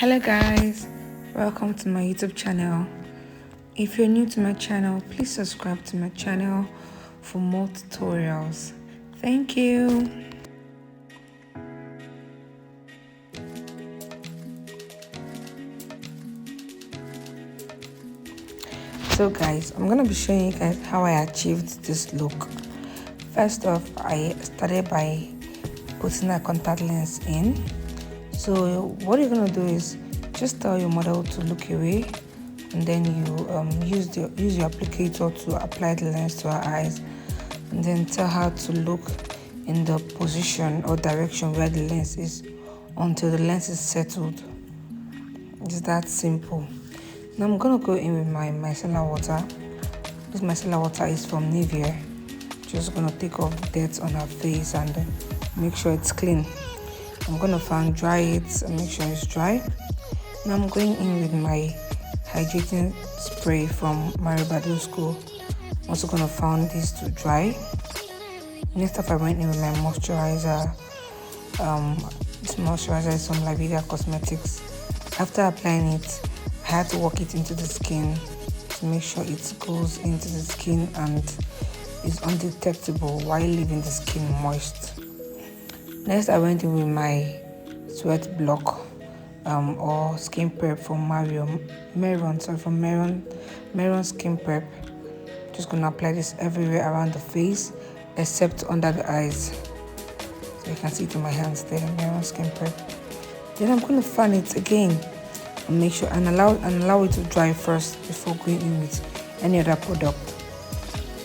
Hello guys, welcome to my YouTube channel. If you're new to my channel, please subscribe to my channel for more tutorials. Thank you. So guys, I'm gonna be showing you guys how I achieved this look. First off, I started by putting a contact lens in. So what you're gonna do is just tell your model to look away, and then you use your applicator to apply the lens to her eyes, and then tell her to look in the position or direction where the lens is until the lens is settled. It's that simple. Now I'm gonna go in with my micellar water. This micellar water is from NIVEA. Just gonna take off the dirt on her face and make sure it's clean. I'm gonna fan dry it and make sure it's dry. Now I'm going in with my hydrating spray from my BADOSCU. I'm also gonna fan this to dry. Next up, I went in with my moisturizer. This moisturizer is from LAVEEDA cosmetics. After applying it, I had to work it into the skin to make sure it goes into the skin and is undetectable while leaving the skin moist. Next, I went in with my sweat block or skin prep from MEHRON skin prep. Just gonna apply this everywhere around the face except under the eyes. So you can see it in my hands there, MEHRON skin prep. Then I'm gonna fan it again and make sure and allow it to dry first before going in with any other product.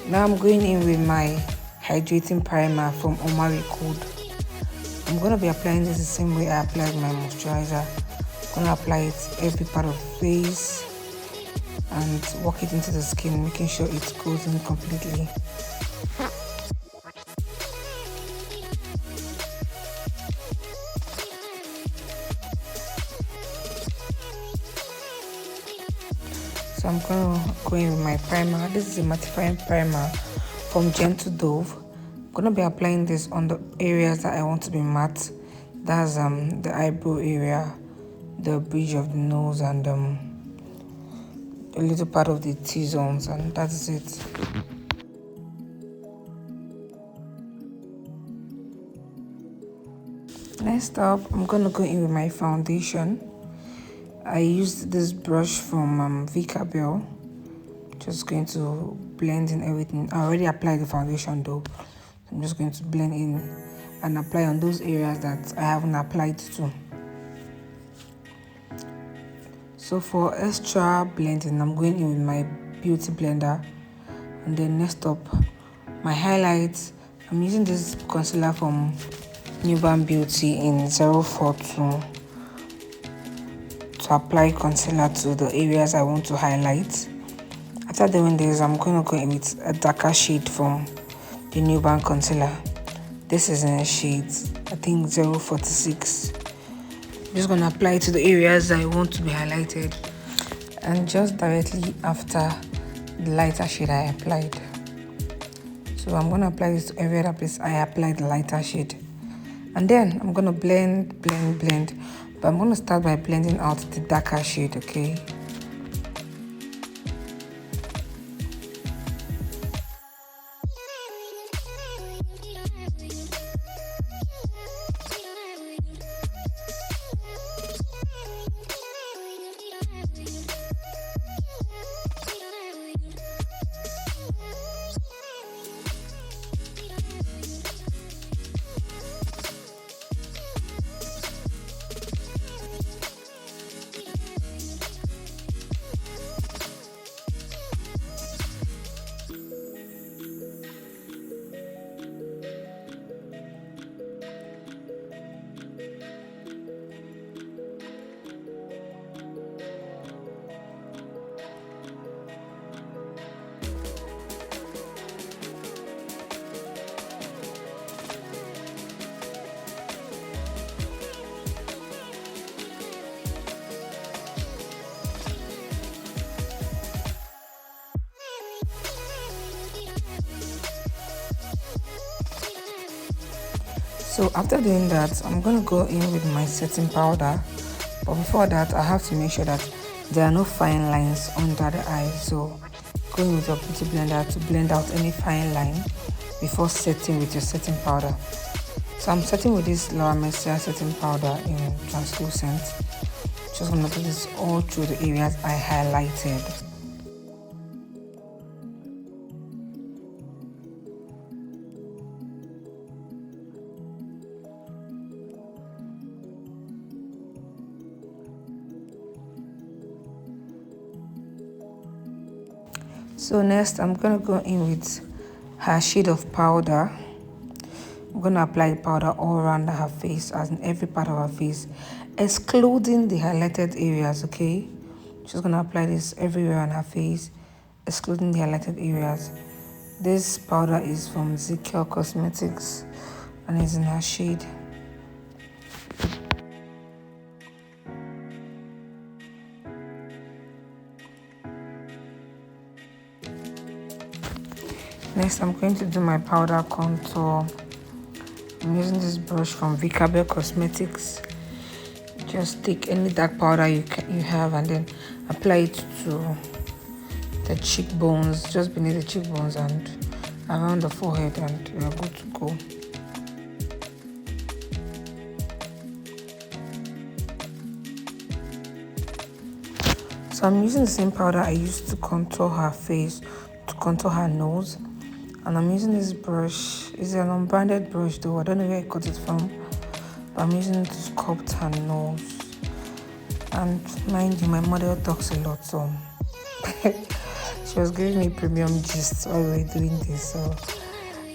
Now I'm going in with my hydrating primer from OMARICODE. I'm going to be applying this the same way I applied my moisturizer. I'm going to apply it every part of the face and work it into the skin, making sure it goes in completely. So I'm going to go in with my primer. This is a mattifying primer from Gentle Dove. I'm going to be applying this on the areas that I want to be matte. That's the eyebrow area, the bridge of the nose, and a little part of the T-zones, and that's it. Next up, I'm going to go in with my foundation. I used this brush from ZIKEL. Just going to blend in everything. I already applied the foundation though. I'm just going to blend in and apply on those areas that I haven't applied to. So for extra blending, I'm going in with my beauty blender. And then next up, my highlights. I'm using this concealer from NUBAN Beauty in 042 to apply concealer to the areas I want to highlight. After doing this, I'm going to go in with a darker shade from the NUBAN concealer. This is in a shade, I think 046. I'm just going to apply it to the areas I want to be highlighted and just directly after the lighter shade I applied. So I'm going to apply this to every other place I applied the lighter shade. And then I'm going to blend. But I'm going to start by blending out the darker shade, okay? So after doing that, I'm going to go in with my setting powder. But before that, I have to make sure that there are no fine lines under the eyes. So going with your beauty blender to blend out any fine line before setting with your setting powder. So I'm setting with this MERCIER setting powder in translucent. Just gonna do this all through the areas I highlighted. So next I'm gonna go in with her shade of powder. I'm gonna apply the powder all around her face, as in every part of her face, excluding the highlighted areas, okay? She's gonna apply this everywhere on her face, excluding the highlighted areas. This powder is from ZIKEL Cosmetics and it's in her shade. Next, I'm going to do my powder contour. I'm using this brush from ZIKEL Cosmetics. Just take any dark powder you have and then apply it to the cheekbones, just beneath the cheekbones and around the forehead, and you're good to go. So I'm using the same powder I used to contour her face, to contour her nose. And I'm using this brush. It's an unbranded brush though, I don't know where I got it from, but I'm using it to sculpt her nose. And mind you, my model talks a lot, so she was giving me premium gist while we were doing this, so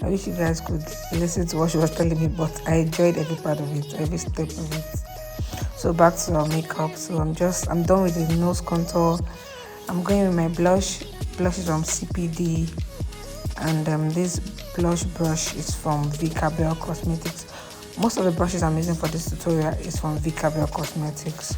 I wish you guys could listen to what she was telling me, but I enjoyed every part of it, every step of it. So back to our makeup. So I'm done with the nose contour. I'm going with my blush. Blush is from CPD, and this blush brush is from ZIKEL Cosmetics. Most of the brushes I'm using for this tutorial is from ZIKEL Cosmetics.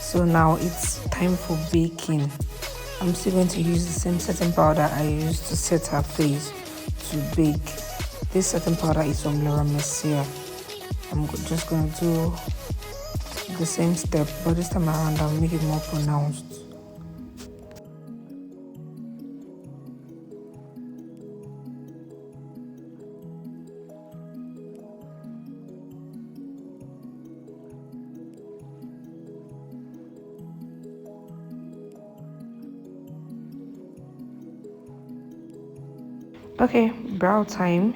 So now it's time for baking. I'm still going to use the same setting powder I used to set her face to bake. This setting powder is from MERCIER. I'm just going to do the same step, but this time around I'll make it more pronounced. Okay, brow time.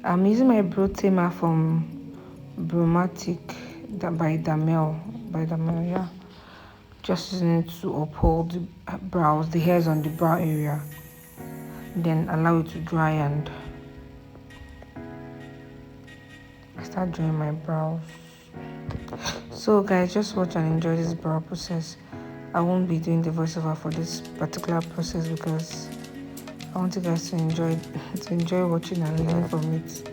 I'm using my brow tamer from Bromatic by Damel, yeah. Just using it to uphold the brows, the hairs on the brow area. Then allow it to dry and I start drawing my brows. So guys, just watch and enjoy this brow process. I won't be doing the voiceover for this particular process because I want you guys to enjoy watching and learn from it.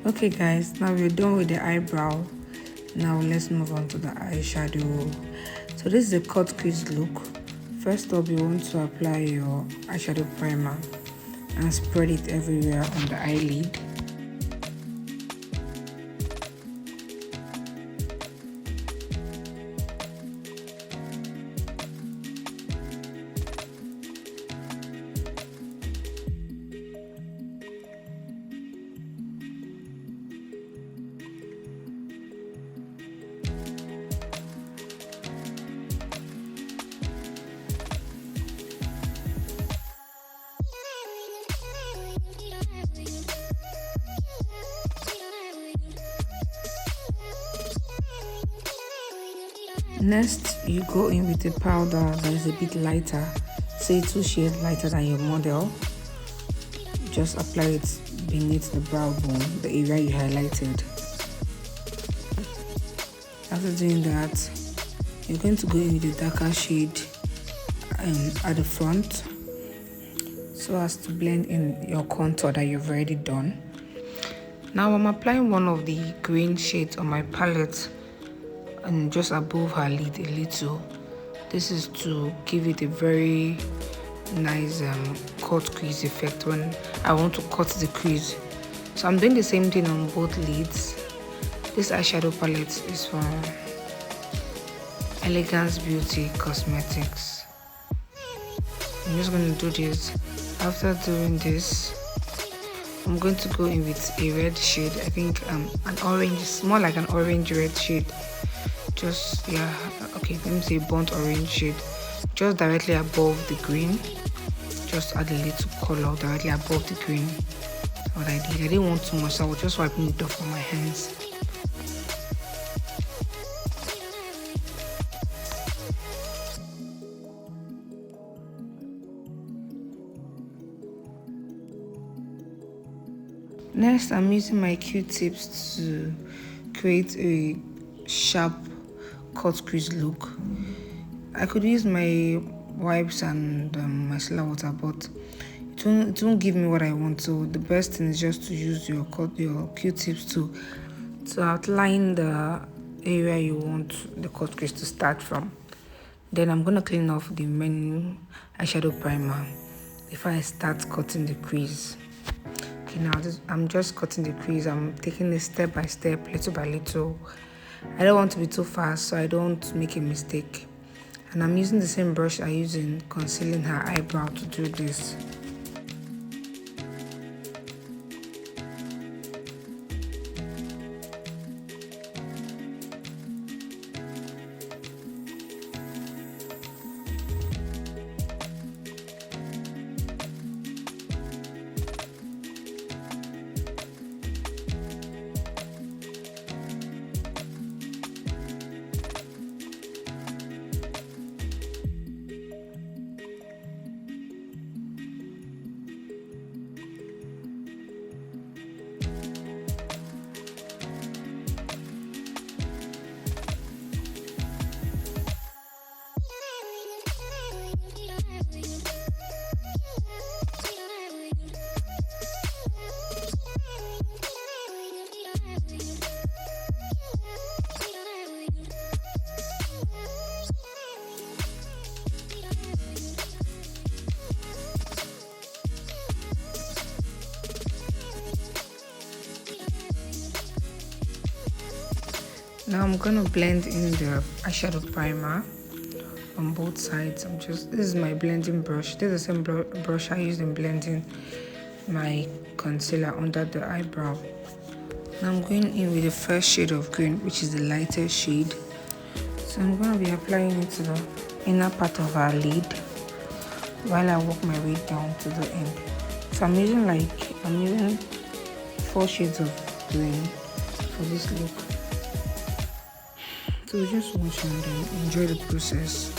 Okay guys, now we're done with the eyebrow. Now let's move on to the eyeshadow. So this is a cut crease look. First up, you want to apply your eyeshadow primer and spread it everywhere on the eyelid. Next, you go in with a powder that is a bit lighter, say 2 shades lighter than your model. Just apply it beneath the brow bone, the area you highlighted. After doing that, you're going to go in with a darker shade at the front so as to blend in your contour that you've already done. Now I'm applying one of the green shades on my palette and just above her lid a little. This is to give it a very nice cut crease effect when I want to cut the crease. So I'm doing the same thing on both lids. This eyeshadow palette is from Elegance Beauty Cosmetics. I'm just going to do this. After doing this, I'm going to go in with a red shade. I think an orange, more like an orange red shade. Just, yeah, okay, let me say burnt orange shade. Just directly above the green. Just add a little color directly above the green. What I did, I didn't want too much, so I was just wiping it off on my hands. Next, I'm using my Q-tips to create a sharp cut crease look. I could use my wipes and micellar water, but it won't give me what I want. So the best thing is just to use your Q-tips to outline the area you want the cut crease to start from. Then I'm gonna clean off the main eyeshadow primer before I start cutting the crease. Okay, now I'm just cutting the crease. I'm taking it step by step, little by little. I don't want to be too fast so I don't make a mistake. And I'm using the same brush I use in concealing her eyebrow to do this. Now I'm gonna blend in the eyeshadow primer on both sides. This is my blending brush. This is the same brush I used in blending my concealer under the eyebrow. Now I'm going in with the first shade of green, which is the lighter shade. So I'm gonna be applying it to the inner part of our lid while I work my way down to the end. So I'm using 4 shades of green for this look. So just watch and enjoy the process.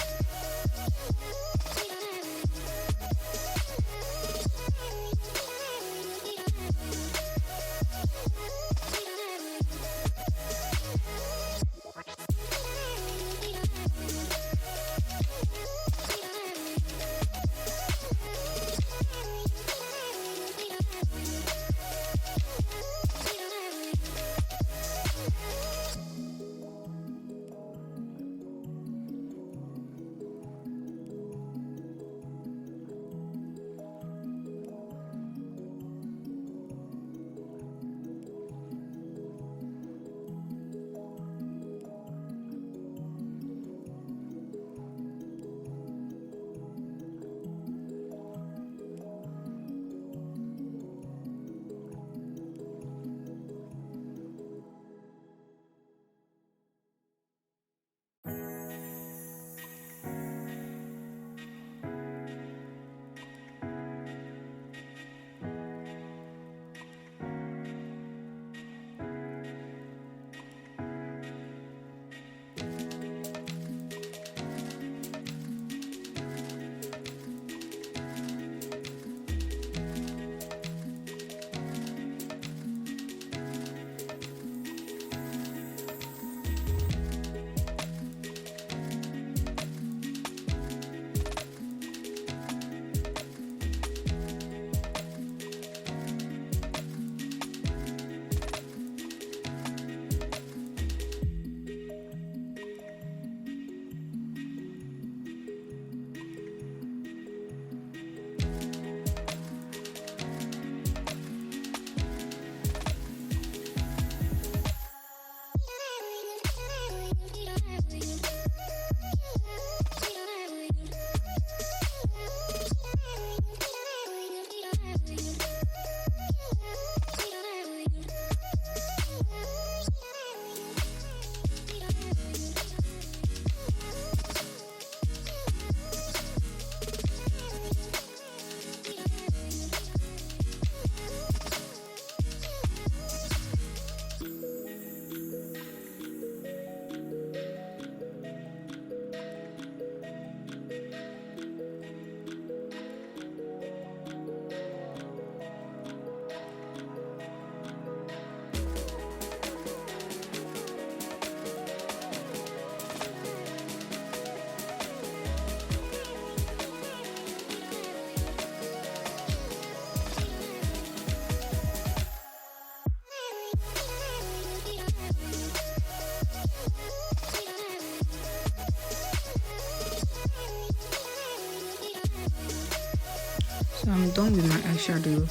I'm done with my eyeshadow.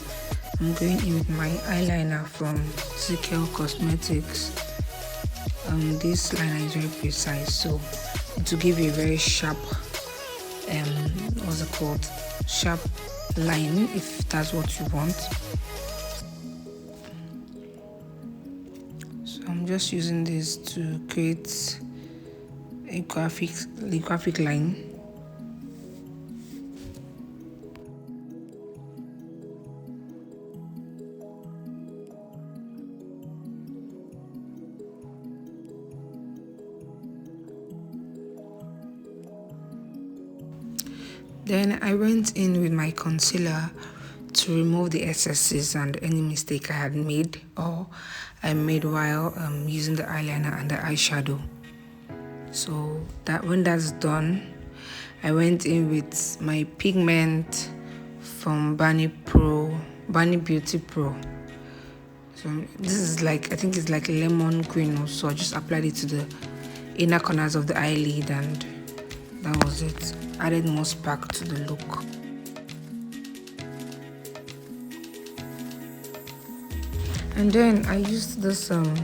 I'm going in with my eyeliner from ZIKEL Cosmetics. This liner is very precise, so it will give you a very sharp, what's it called? Sharp line, if that's what you want. So I'm just using this to create a graphic line. Then I went in with my concealer to remove the excesses and any mistake I had made or I made while using the eyeliner and the eyeshadow. So that when that's done, I went in with my pigment from Bani Beauty Pro. So this is like, I think it's like lemon green or so. I just applied it to the inner corners of the eyelid and that was it. Added more spark to the look. And then I used this under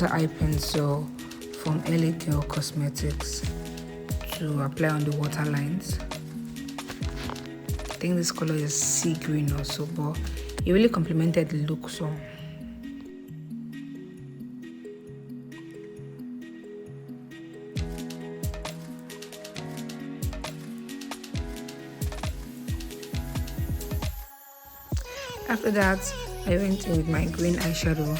eye pencil from LOREAL Cosmetics to apply on the waterlines. I think this color is sea green also, but it really complemented the look. So after that, I went in with my green eyeshadow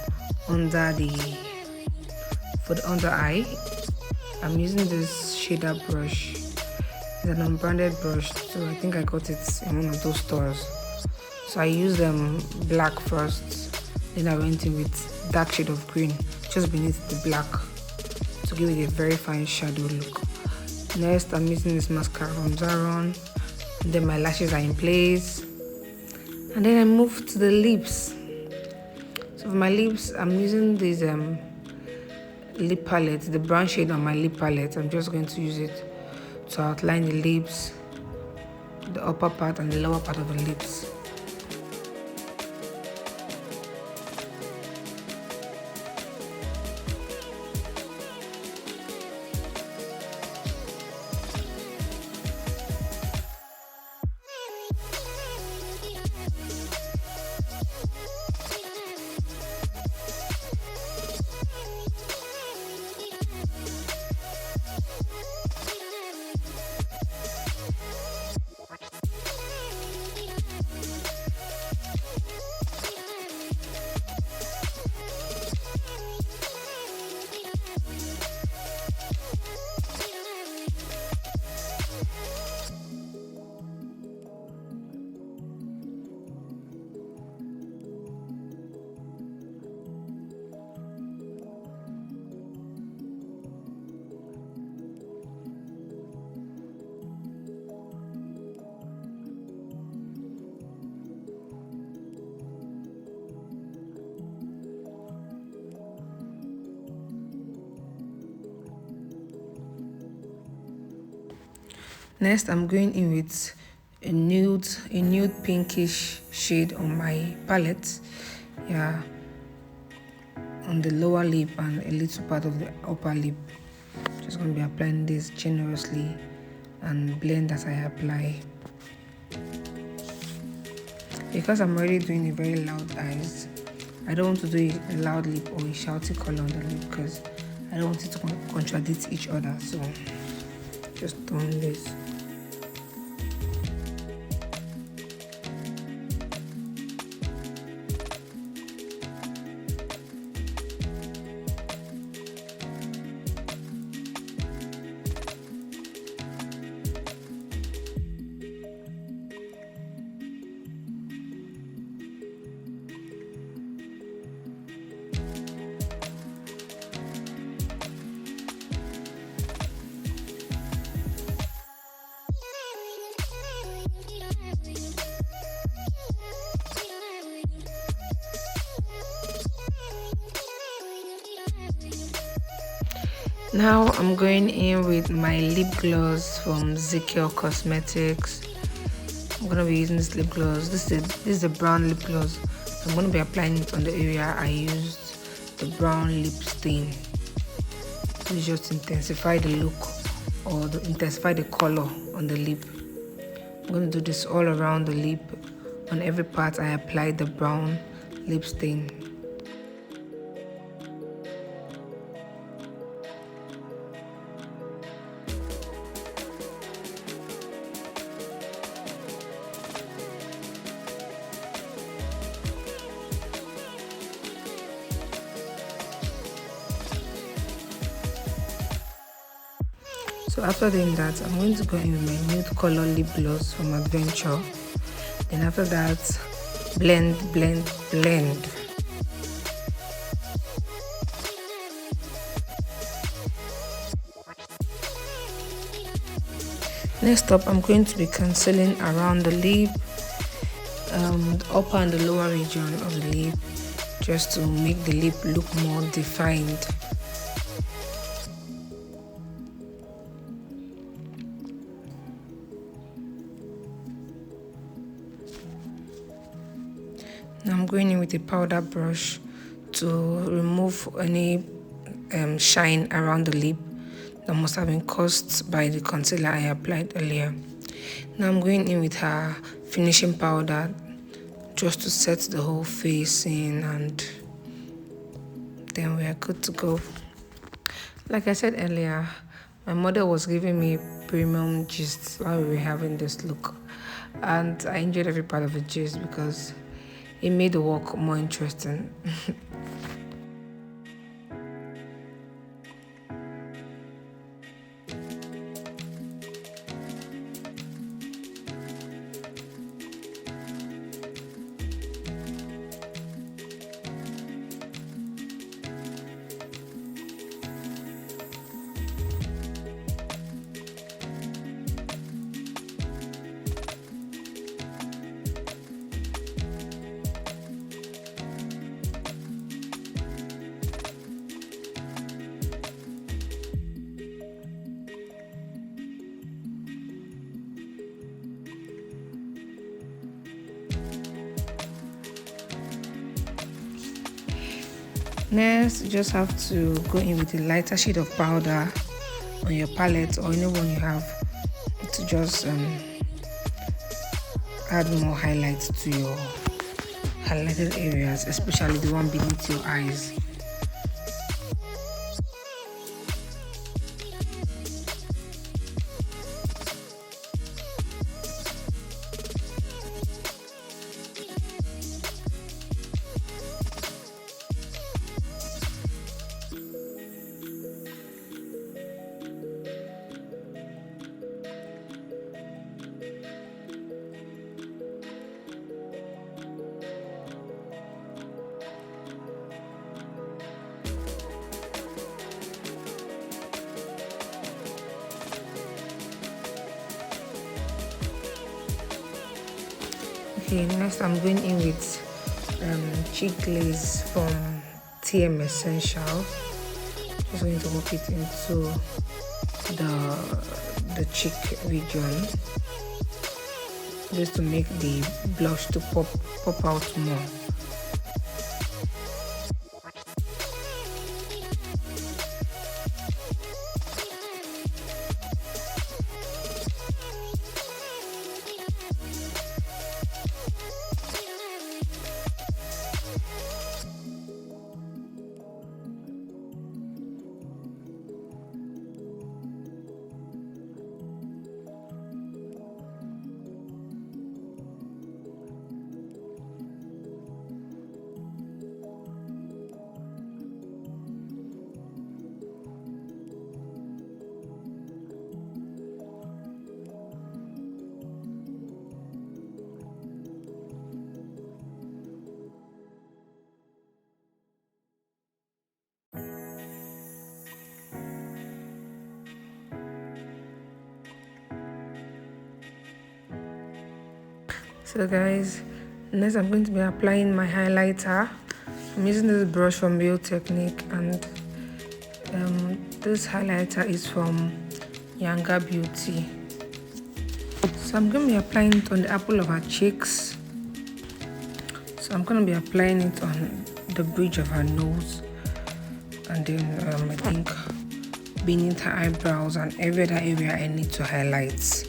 for the under eye. I'm using this shader brush. It's an unbranded brush, so I think I got it in one of those stores. So I used black first, then I went in with dark shade of green just beneath the black to give it a very fine shadow look. Next, I'm using this mascara from ZARON, and then my lashes are in place. And then I move to the lips. So for my lips, I'm using this lip palette, the brown shade on my lip palette. I'm just going to use it to outline the lips, the upper part and the lower part of the lips. Next, I'm going in with a nude pinkish shade on my palette. Yeah, on the lower lip and a little part of the upper lip. Just going to be applying this generously and blend as I apply. Because I'm already doing a very loud eyes, I don't want to do a loud lip or a shouty color on the lip because I don't want it to contradict each other. So just doing this. Now I'm going in with my lip gloss from ZIKEL Cosmetics. I'm gonna be using this lip gloss. This is a brown lip gloss. I'm gonna be applying it on the area I used the brown lip stain. This just intensify the look or intensify the color on the lip. I'm gonna do this all around the lip. On every part I applied the brown lip stain. So after doing that, I'm going to go in with my nude color lip gloss from Adventure. Then after that, blend. Next up, I'm going to be concealing around the lip, the upper and the lower region of the lip, just to make the lip look more defined. Now I'm going in with a powder brush to remove any shine around the lip that must have been caused by the concealer I applied earlier. Now I'm going in with her finishing powder just to set the whole face in, and then we are good to go. Like I said earlier, my mother was giving me premium gist while we were having this look, and I enjoyed every part of the gist because it made the work more interesting. Next, you just have to go in with a lighter shade of powder on your palette or anyone you have to just add more highlights to your highlighted areas, especially the one beneath your eyes. Okay, next I'm going in with cheek glaze from TM Essential. Just going to work it into the cheek region, just to make the blush to pop out more. So guys, next I'm going to be applying my highlighter. I'm using this brush from Real Technique, and this highlighter is from Younger Beauty. So I'm going to be applying it on the apple of her cheeks. So I'm going to be applying it on the bridge of her nose, and then I think beneath her eyebrows and every other area I need to highlight.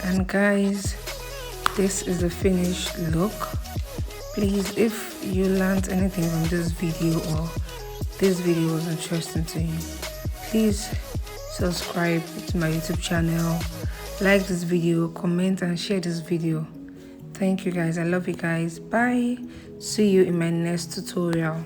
And guys, this is the finished look. Please, if you learned anything from this video or this video was interesting to you, please subscribe to my YouTube channel, like this video, comment and share this video. Thank you guys. I love you guys. Bye. See you in my next tutorial.